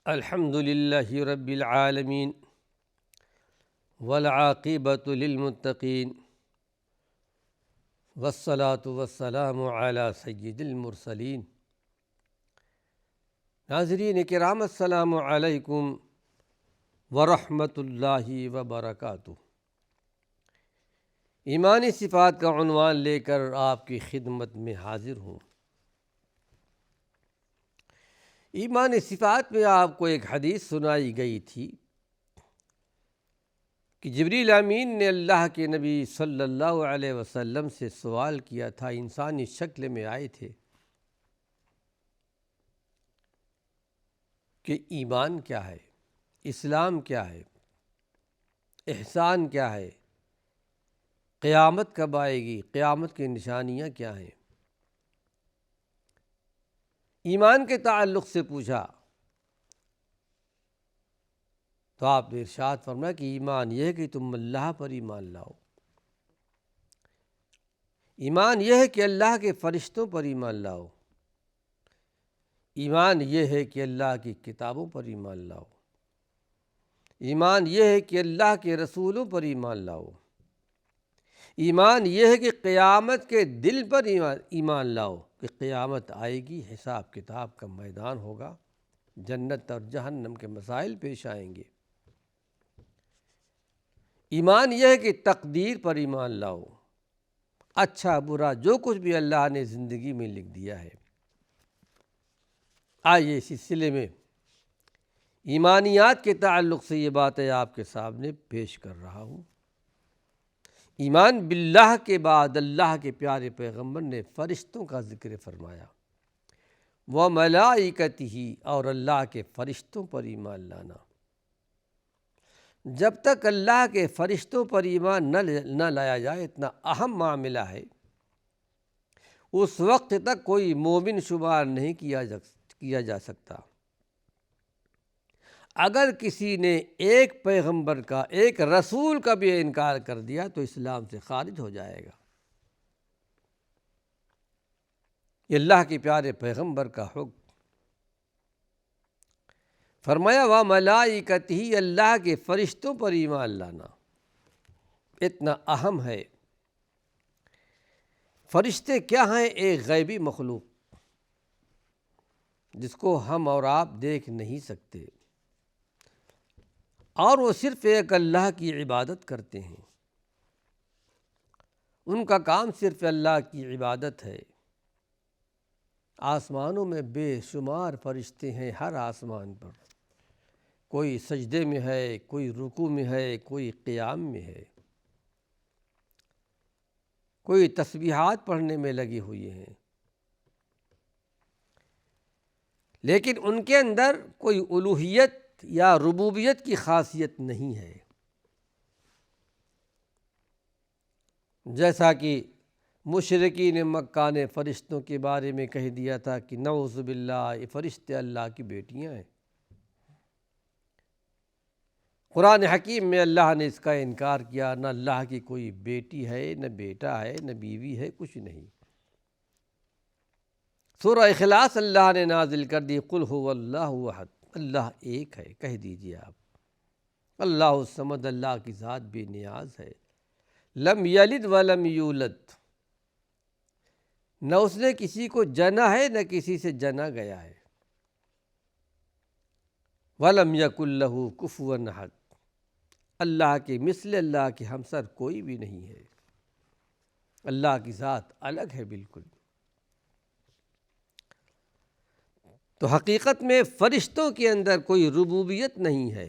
الحمد للہ رب العالمین والعاقبۃ للمتقین والصلاة والسلام علی سید المرسلین۔ ناظرین کرام، السلام علیکم ورحمۃ اللہ وبرکاتہ۔ ایمانی صفات کا عنوان لے کر آپ کی خدمت میں حاضر ہوں۔ ایمانی صفات میں آپ کو ایک حدیث سنائی گئی تھی کہ جبریل امین نے اللہ کے نبی صلی اللہ علیہ وسلم سے سوال کیا تھا، انسانی شکل میں آئے تھے کہ ایمان کیا ہے، اسلام کیا ہے، احسان کیا ہے، قیامت کب آئے گی، قیامت کی نشانیاں کیا ہیں۔ ایمان کے تعلق سے پوچھا تو آپ نے ارشاد فرمایا کہ ایمان یہ ہے کہ تم اللہ پر ایمان لاؤ، ایمان یہ ہے کہ اللہ کے فرشتوں پر ایمان لاؤ، ایمان یہ ہے کہ اللہ کی کتابوں پر ایمان لاؤ، ایمان یہ ہے کہ اللہ کے رسولوں پر ایمان لاؤ، ایمان یہ ہے کہ قیامت کے دل پر ایمان لاؤ کہ قیامت آئے گی، حساب کتاب کا میدان ہوگا، جنت اور جہنم کے مسائل پیش آئیں گے۔ ایمان یہ ہے کہ تقدیر پر ایمان لاؤ، اچھا برا جو کچھ بھی اللہ نے زندگی میں لکھ دیا ہے۔ آئیے اس سلسلے میں ایمانیات کے تعلق سے یہ باتیں آپ کے سامنے پیش کر رہا ہوں۔ ایمان باللہ کے بعد اللہ کے پیارے پیغمبر نے فرشتوں کا ذکر فرمایا، وَمَلَائِكَتِهِ، اور اللہ کے فرشتوں پر ایمان لانا۔ جب تک اللہ کے فرشتوں پر ایمان نہ لایا جائے، اتنا اہم معاملہ ہے، اس وقت تک کوئی مومن شمار نہیں کیا جا سکتا۔ اگر کسی نے ایک پیغمبر کا، ایک رسول کا بھی انکار کر دیا تو اسلام سے خارج ہو جائے گا۔ یہ اللہ کے پیارے پیغمبر کا حکم۔ فرمایا وَمَلَائِكَتِهِ، اللہ کے فرشتوں پر ایمان لانا اتنا اہم ہے۔ فرشتے کیا ہیں؟ ایک غیبی مخلوق جس کو ہم اور آپ دیکھ نہیں سکتے، اور وہ صرف ایک اللہ کی عبادت کرتے ہیں، ان کا کام صرف اللہ کی عبادت ہے۔ آسمانوں میں بے شمار فرشتے ہیں، ہر آسمان پر کوئی سجدے میں ہے، کوئی رکوع میں ہے، کوئی قیام میں ہے، کوئی تسبیحات پڑھنے میں لگے ہوئے ہیں، لیکن ان کے اندر کوئی الوہیت یا ربوبیت کی خاصیت نہیں ہے۔ جیسا کہ مشرکین مکہ نے فرشتوں کے بارے میں کہہ دیا تھا کہ نعوذ باللہ، یہ فرشتے اللہ کی بیٹیاں ہیں۔ قرآن حکیم میں اللہ نے اس کا انکار کیا، نہ اللہ کی کوئی بیٹی ہے، نہ بیٹا ہے، نہ بیوی ہے، کچھ نہیں۔ سورہ اخلاص اللہ نے نازل کر دی، قل هو اللہ احد، اللہ ایک ہے، کہہ دیجئے آپ اللہ الصمد، اللہ کی ذات بے نیاز ہے، لم یلد ولم یولد، نہ اس نے کسی کو جنا ہے نہ کسی سے جنا گیا ہے، ولم یکن لہ کفوا احد، اللہ کے مثل، اللہ کے ہمسر کوئی بھی نہیں ہے، اللہ کی ذات الگ ہے بالکل۔ تو حقیقت میں فرشتوں کے اندر کوئی ربوبیت نہیں ہے،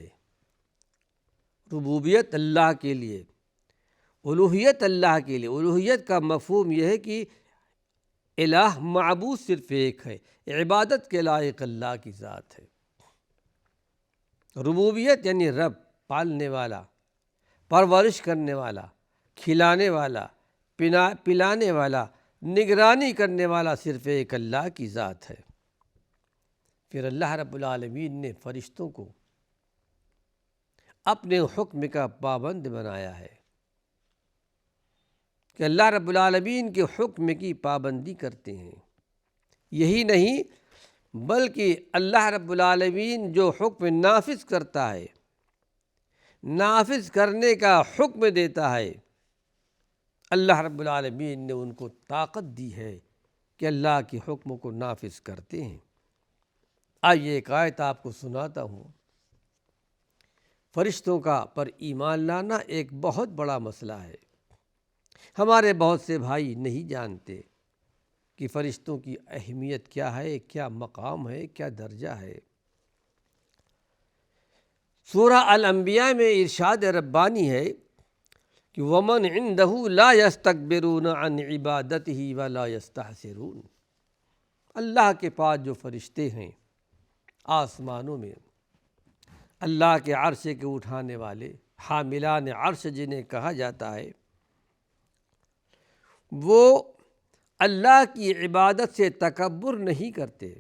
ربوبیت اللہ کے لیے، الوہیت اللہ کے لیے۔ الوہیت کا مفہوم یہ ہے کہ الہ، معبود صرف ایک ہے، عبادت کے لائق اللہ کی ذات ہے۔ ربوبیت یعنی رب، پالنے والا، پرورش کرنے والا، کھلانے والا، پلانے والا، نگرانی کرنے والا صرف ایک اللہ کی ذات ہے۔ پھر اللہ رب العالمین نے فرشتوں کو اپنے حکم کا پابند بنایا ہے کہ اللہ رب العالمین کے حکم کی پابندی کرتے ہیں۔ یہی نہیں بلکہ اللہ رب العالمین جو حکم نافذ کرتا ہے، نافذ کرنے کا حکم دیتا ہے، اللہ رب العالمین نے ان کو طاقت دی ہے کہ اللہ کے حکم کو نافذ کرتے ہیں۔ آئیے ایک آیت آپ کو سناتا ہوں۔ فرشتوں کا پر ایمان لانا ایک بہت بڑا مسئلہ ہے۔ ہمارے بہت سے بھائی نہیں جانتے کہ فرشتوں کی اہمیت کیا ہے، کیا مقام ہے، کیا درجہ ہے۔ سورہ الانبیاء میں ارشاد ربانی ہے کہ وَمَنْ عِنْدَهُ لَا يَسْتَكْبِرُونَ عَنْ عِبَادَتِهِ وَلَا يَسْتَحْسِرُونَ۔ اللہ کے پاس جو فرشتے ہیں آسمانوں میں، اللہ کے عرش کے اٹھانے والے، حاملان عرش جنہیں کہا جاتا ہے، وہ اللہ کی عبادت سے تکبر نہیں کرتے،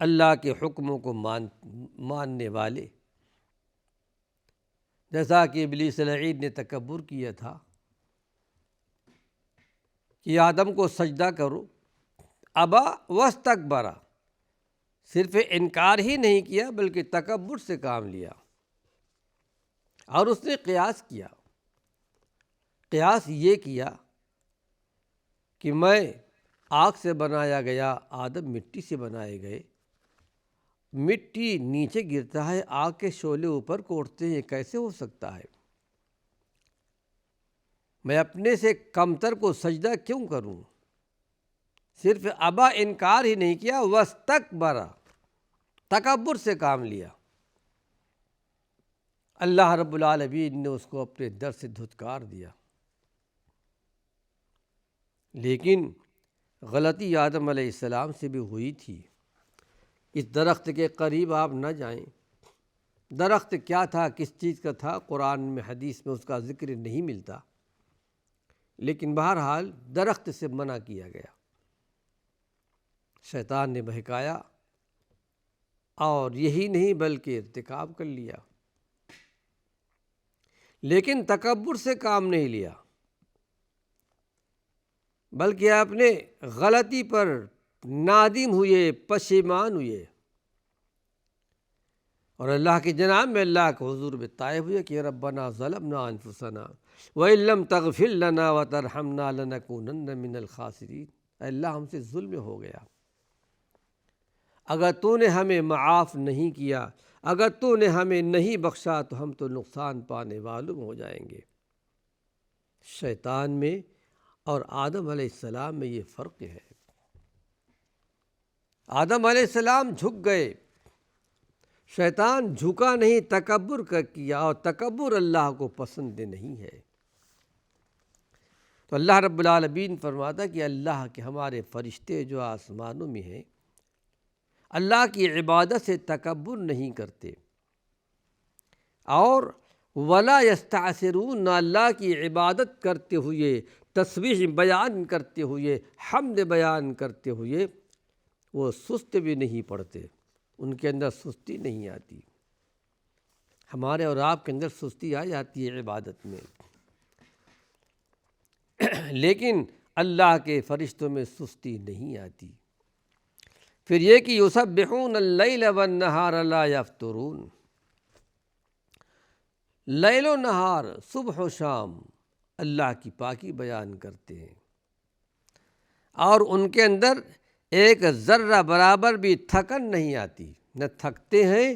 اللہ کے حکموں کو ماننے والے۔ جیسا کہ ابلیس لعین نے تکبر کیا تھا کہ آدم کو سجدہ کرو، ابا واستکبر، صرف انکار ہی نہیں کیا بلکہ تکبر سے کام لیا، اور اس نے قیاس کیا۔ قیاس یہ کیا کہ میں آگ سے بنایا گیا، آدم مٹی سے بنائے گئے، مٹی نیچے گرتا ہے، آگ کے شعلے اوپر کوٹتے ہیں، کیسے ہو سکتا ہے؟ میں اپنے سے کمتر کو سجدہ کیوں کروں؟ صرف ابا، انکار ہی نہیں کیا، واستکبر، تکبر سے کام لیا۔ اللہ رب العالمین نے اس کو اپنے در سے دھتکار دیا۔ لیکن غلطی آدم علیہ السلام سے بھی ہوئی تھی۔ اس درخت کے قریب آپ نہ جائیں۔ درخت کیا تھا، کس چیز کا تھا، قرآن میں حدیث میں اس کا ذکر نہیں ملتا، لیکن بہرحال درخت سے منع کیا گیا۔ شیطان نے بہکایا اور یہی نہیں بلکہ ارتکاب کر لیا، لیکن تکبر سے کام نہیں لیا، بلکہ اپنے غلطی پر نادم ہوئے، پشیمان ہوئے، اور اللہ کے جناب میں، اللہ کے حضور میں تائب ہوئے کہ ربنا ظلمنا انفسنا وَإِن لَّمْ تَغْفِرْ لَنَا وَتَرْحَمْنَا لَنَكُونَنَّ مِنَ الْخَاسِرِينَ۔ اے اللہ، ہم سے ظلم ہو گیا، اگر تو نے ہمیں معاف نہیں کیا، اگر تو نے ہمیں نہیں بخشا تو ہم تو نقصان پانے والوں ہو جائیں گے۔ شیطان میں اور آدم علیہ السلام میں یہ فرق ہے۔ آدم علیہ السلام جھک گئے، شیطان جھکا نہیں، تکبر کیا، اور تکبر اللہ کو پسند نہیں ہے۔ تو اللہ رب العالمین فرماتا کہ اللہ کے ہمارے فرشتے جو آسمانوں میں ہیں، اللہ کی عبادت سے تکبر نہیں کرتے، اور ولا یستعسرون، نہ اللہ کی عبادت کرتے ہوئے، تسبیح بیان کرتے ہوئے، حمد بیان کرتے ہوئے وہ سست بھی نہیں پڑتے، ان کے اندر سستی نہیں آتی۔ ہمارے اور آپ کے اندر سستی آ جاتی ہے عبادت میں، لیکن اللہ کے فرشتوں میں سستی نہیں آتی۔ پھر یہ کہ یسبحون اللیل والنہار لا یفترون، لیل و نہار، صبح و شام اللہ کی پاکی بیان کرتے ہیں، اور ان کے اندر ایک ذرہ برابر بھی تھکن نہیں آتی، نہ تھکتے ہیں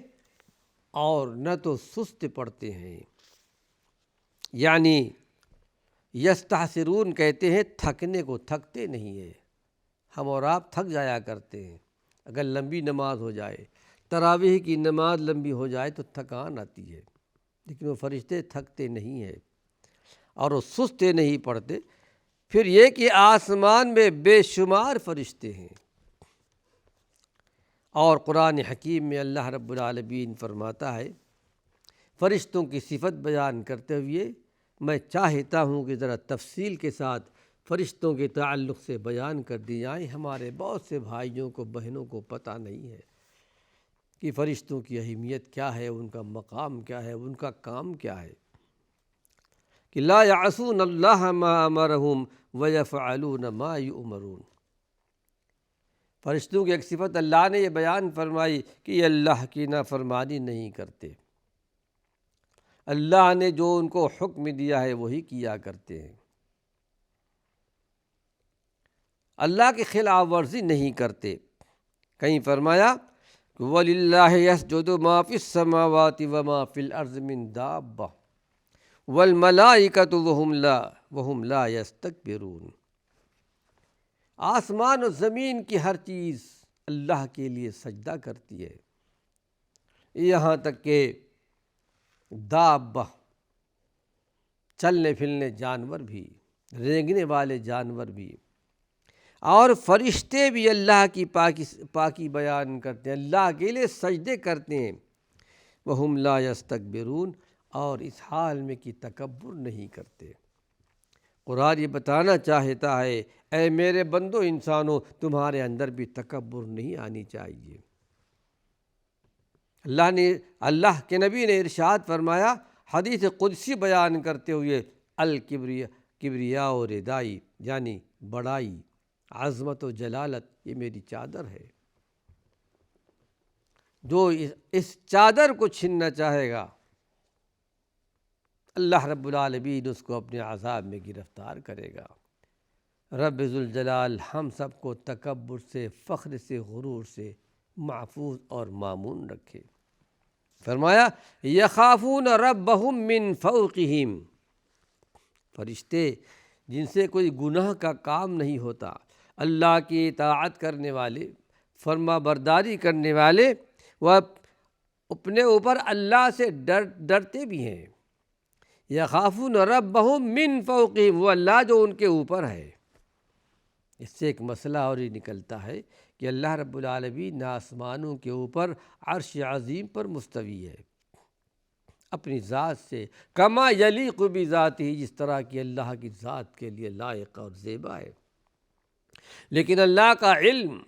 اور نہ تو سست پڑتے ہیں۔ یعنی یستحسرون کہتے ہیں تھکنے کو، تھکتے نہیں ہیں۔ ہم اور آپ تھک جایا کرتے ہیں، اگر لمبی نماز ہو جائے، تراویح کی نماز لمبی ہو جائے تو تھکان آتی ہے، لیکن وہ فرشتے تھکتے نہیں ہیں اور وہ سستے نہیں پڑتے۔ پھر یہ کہ آسمان میں بے شمار فرشتے ہیں، اور قرآن حکیم میں اللہ رب العالمین فرماتا ہے فرشتوں کی صفت بیان کرتے ہوئے، میں چاہتا ہوں کہ ذرا تفصیل کے ساتھ فرشتوں کے تعلق سے بیان کر دی جائیں۔ ہمارے بہت سے بھائیوں کو، بہنوں کو پتہ نہیں ہے کہ فرشتوں کی اہمیت کیا ہے، ان کا مقام کیا ہے، ان کا کام کیا ہے۔ کہ لا یعصون اللہ ما امرہم ویفعلون ما یؤمرون، فرشتوں کی ایک صفت اللہ نے یہ بیان فرمائی کہ یہ اللہ کی نافرمانی نہیں کرتے، اللہ نے جو ان کو حکم دیا ہے وہی کیا کرتے ہیں، اللہ کی خلاف ورزی نہیں کرتے۔ کہیں فرمایا کہ وَلِلَّهِ يَسْجُدُ مَا فِي السَّمَاوَاتِ وَمَا فِي الْأَرْضِ مِن دَابَّةٍ وَالْمَلَائِكَةُ وَهُمْ لَا يَسْتَكْبِرُونَ۔ آسمان و زمین کی ہر چیز اللہ کے لیے سجدہ کرتی ہے، یہاں تک کہ دابہ، چلنے پھرنے جانور بھی، رینگنے والے جانور بھی، اور فرشتے بھی اللہ کی پاکی بیان کرتے ہیں، اللہ کے لیے سجدے کرتے ہیں۔ وَهُمْ لَا يَسْتَكْبِرُونَ، اور اس حال میں کہ تکبر نہیں کرتے۔ قرآن یہ بتانا چاہتا ہے اے میرے بندو انسانوں، تمہارے اندر بھی تکبر نہیں آنی چاہیے۔ اللہ کے نبی نے ارشاد فرمایا حدیث قدسی بیان کرتے ہوئے، الکبریاء و ردائی، یعنی بڑائی، عظمت و جلالت یہ میری چادر ہے۔ جو اس چادر کو چھیننا چاہے گا اللہ رب العالمین اس کو اپنے عذاب میں گرفتار کرے گا۔ رب ذوالجلال ہم سب کو تکبر سے، فخر سے، غرور سے محفوظ اور مامون رکھے۔ فرمایا یخافون ربہم من فوقہم، فرشتے جن سے کوئی گناہ کا کام نہیں ہوتا، اللہ کی اطاعت کرنے والے، فرما برداری کرنے والے، وہ اپنے اوپر اللہ سے ڈرتے بھی ہیں۔ یخافون ربہم من فوقہم، وہ اللہ جو ان کے اوپر ہے۔ اس سے ایک مسئلہ اور یہ نکلتا ہے کہ اللہ رب العالمین آسمانوں کے اوپر عرش عظیم پر مستوی ہے اپنی ذات سے، کما یلیق بذاتہ، جس طرح کی اللہ کی ذات کے لیے لائق اور زیبا ہے۔ لیکن اللہ کا علم،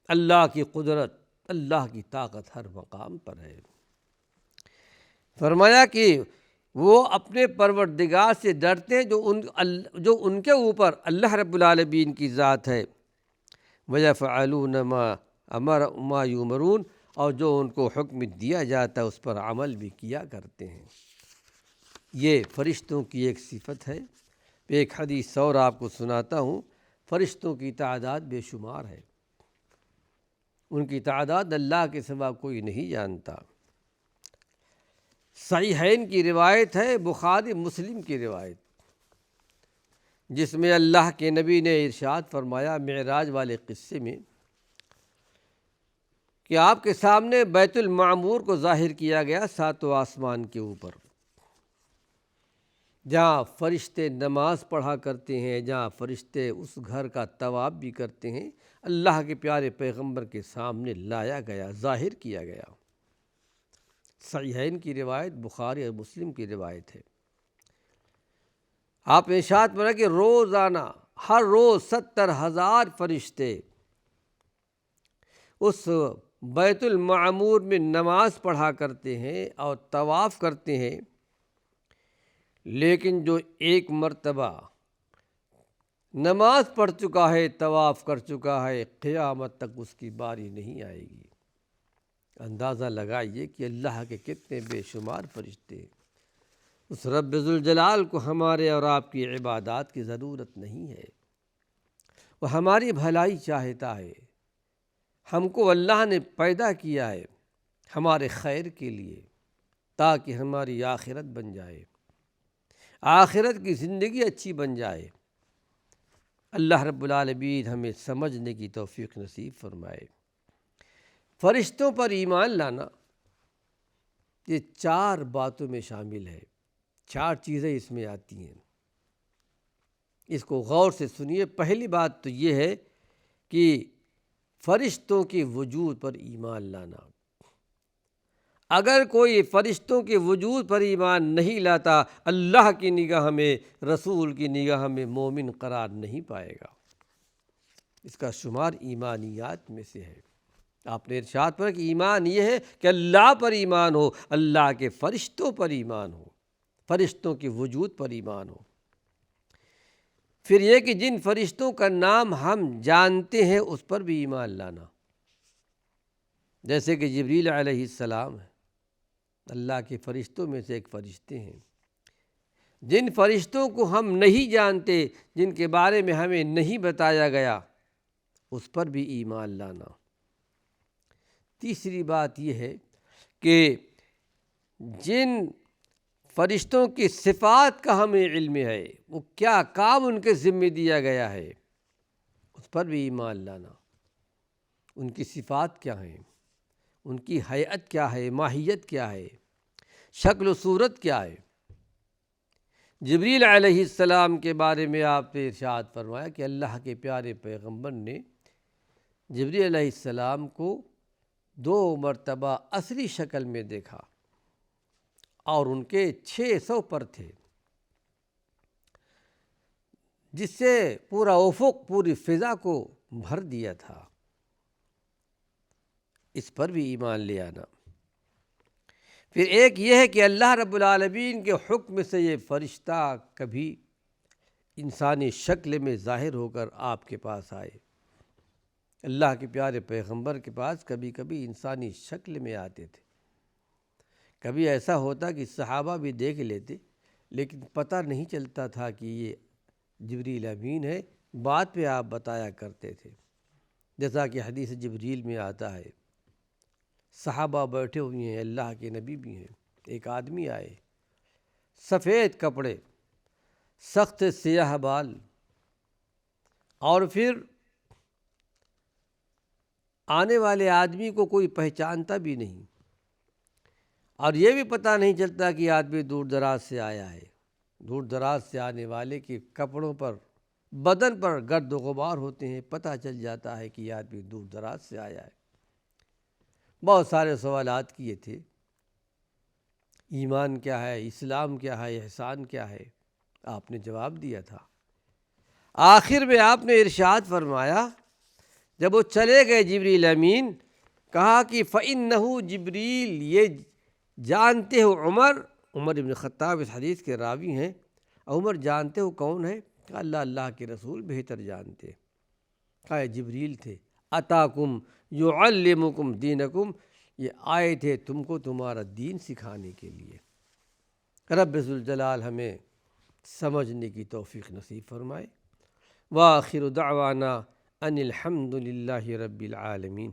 اللہ کی قدرت، اللہ کی طاقت ہر مقام پر ہے۔ فرمایا کہ وہ اپنے پروردگار سے ڈرتے ہیں جو ان کے اوپر اللہ رب العالمین کی ذات ہے۔ وَيَفْعَلُونَ مَا يُؤْمَرُونَ، اور جو ان کو حکم دیا جاتا ہے اس پر عمل بھی کیا کرتے ہیں۔ یہ فرشتوں کی ایک صفت ہے۔ ایک حدیث اور آپ کو سناتا ہوں۔ فرشتوں کی تعداد بے شمار ہے، ان کی تعداد اللہ کے سوا کوئی نہیں جانتا۔ صحیحین کی روایت ہے، بخاری مسلم کی روایت، جس میں اللہ کے نبی نے ارشاد فرمایا معراج والے قصے میں کہ آپ کے سامنے بیت المعمور کو ظاہر کیا گیا، ساتوں آسمان کے اوپر، جہاں فرشتے نماز پڑھا کرتے ہیں، جہاں فرشتے اس گھر کا طواف بھی کرتے ہیں، اللہ کے پیارے پیغمبر کے سامنے لایا گیا، ظاہر کیا گیا۔ صحیحین کی روایت، بخاری اور مسلم کی روایت ہے۔ آپ نے ارشاد فرمایا کہ روزانہ، ہر روز 70,000 فرشتے اس بیت المعمور میں نماز پڑھا کرتے ہیں اور طواف کرتے ہیں، لیکن جو ایک مرتبہ نماز پڑھ چکا ہے، طواف کر چکا ہے، قیامت تک اس کی باری نہیں آئے گی۔ اندازہ لگائیے کہ اللہ کے کتنے بے شمار فرشتے ہیں۔ اس رب ذوالجلال کو ہمارے اور آپ کی عبادات کی ضرورت نہیں ہے، وہ ہماری بھلائی چاہتا ہے۔ ہم کو اللہ نے پیدا کیا ہے ہمارے خیر کے لیے، تاکہ ہماری آخرت بن جائے، آخرت کی زندگی اچھی بن جائے۔ اللہ رب العالمین ہمیں سمجھنے کی توفیق نصیب فرمائے۔ فرشتوں پر ایمان لانا یہ 4 باتوں میں شامل ہے، 4 چیزیں اس میں آتی ہیں۔ اس کو غور سے سنیے۔ پہلی بات تو یہ ہے کہ فرشتوں کے وجود پر ایمان لانا۔ اگر کوئی فرشتوں کے وجود پر ایمان نہیں لاتا، اللہ کی نگاہ میں، رسول کی نگاہ میں مومن قرار نہیں پائے گا۔ اس کا شمار ایمانیات میں سے ہے۔ آپ نے ارشاد پر کہ ایمان یہ ہے کہ اللہ پر ایمان ہو، اللہ کے فرشتوں پر ایمان ہو، فرشتوں کے وجود پر ایمان ہو۔ پھر یہ کہ جن فرشتوں کا نام ہم جانتے ہیں اس پر بھی ایمان لانا، جیسے کہ جبریل علیہ السلام ہے، اللہ کے فرشتوں میں سے ایک فرشتے ہیں۔ جن فرشتوں کو ہم نہیں جانتے، جن کے بارے میں ہمیں نہیں بتایا گیا، اس پر بھی ایمان لانا۔ تیسری بات یہ ہے کہ جن فرشتوں کی صفات کا ہمیں علم ہے، وہ کیا کام ان کے ذمہ دیا گیا ہے، اس پر بھی ایمان لانا۔ ان کی صفات کیا ہیں، ان کی ہیئت کیا ہے، ماہیت کیا ہے، شکل و صورت کیا ہے۔ جبریل علیہ السلام کے بارے میں آپ نے ارشاد فرمایا کہ اللہ کے پیارے پیغمبر نے جبریل علیہ السلام کو 2 مرتبہ اصلی شکل میں دیکھا اور ان کے 600 پر تھے، جس سے پورا افق، پوری فضا کو بھر دیا تھا۔ اس پر بھی ایمان لے آنا۔ پھر ایک یہ ہے کہ اللہ رب العالمین کے حکم سے یہ فرشتہ کبھی انسانی شکل میں ظاہر ہو کر آپ کے پاس آئے۔ اللہ کے پیارے پیغمبر کے پاس کبھی کبھی انسانی شکل میں آتے تھے۔ کبھی ایسا ہوتا کہ صحابہ بھی دیکھ لیتے، لیکن پتہ نہیں چلتا تھا کہ یہ جبریل امین ہے، بعد پہ آپ بتایا کرتے تھے، جیسا کہ حدیث جبریل میں آتا ہے۔ صحابہ بیٹھے ہوئے ہیں، اللہ کے نبی بھی ہیں، ایک آدمی آئے، سفید کپڑے، سخت سیاہ بال، اور پھر آنے والے آدمی کو کوئی پہچانتا بھی نہیں، اور یہ بھی پتہ نہیں چلتا کہ آدمی دور دراز سے آیا ہے۔ دور دراز سے آنے والے کے کپڑوں پر، بدن پر گرد و غبار ہوتے ہیں، پتہ چل جاتا ہے کہ یہ آدمی دور دراز سے آیا ہے۔ بہت سارے سوالات کیے تھے، ایمان کیا ہے، اسلام کیا ہے، احسان کیا ہے، آپ نے جواب دیا تھا۔ آخر میں آپ نے ارشاد فرمایا، جب وہ چلے گئے جبریل امین، کہا کہ فَإِنَّهُ جبریل، یہ جانتے ہو عمر بن خطاب اس حدیث کے راوی ہیں، عمر جانتے ہو کون ہے؟ کہا اللہ کے رسول بہتر جانتے۔ کہا جبریل تھے، اتاکم یعلمکم دینکم، یہ آئے تھے تم کو تمہارا دین سکھانے کے لیے۔ رب ذوالجلال ہمیں سمجھنے کی توفیق نصیب فرمائے۔ وآخر دعوانا ان الحمد للہ رب العالمین۔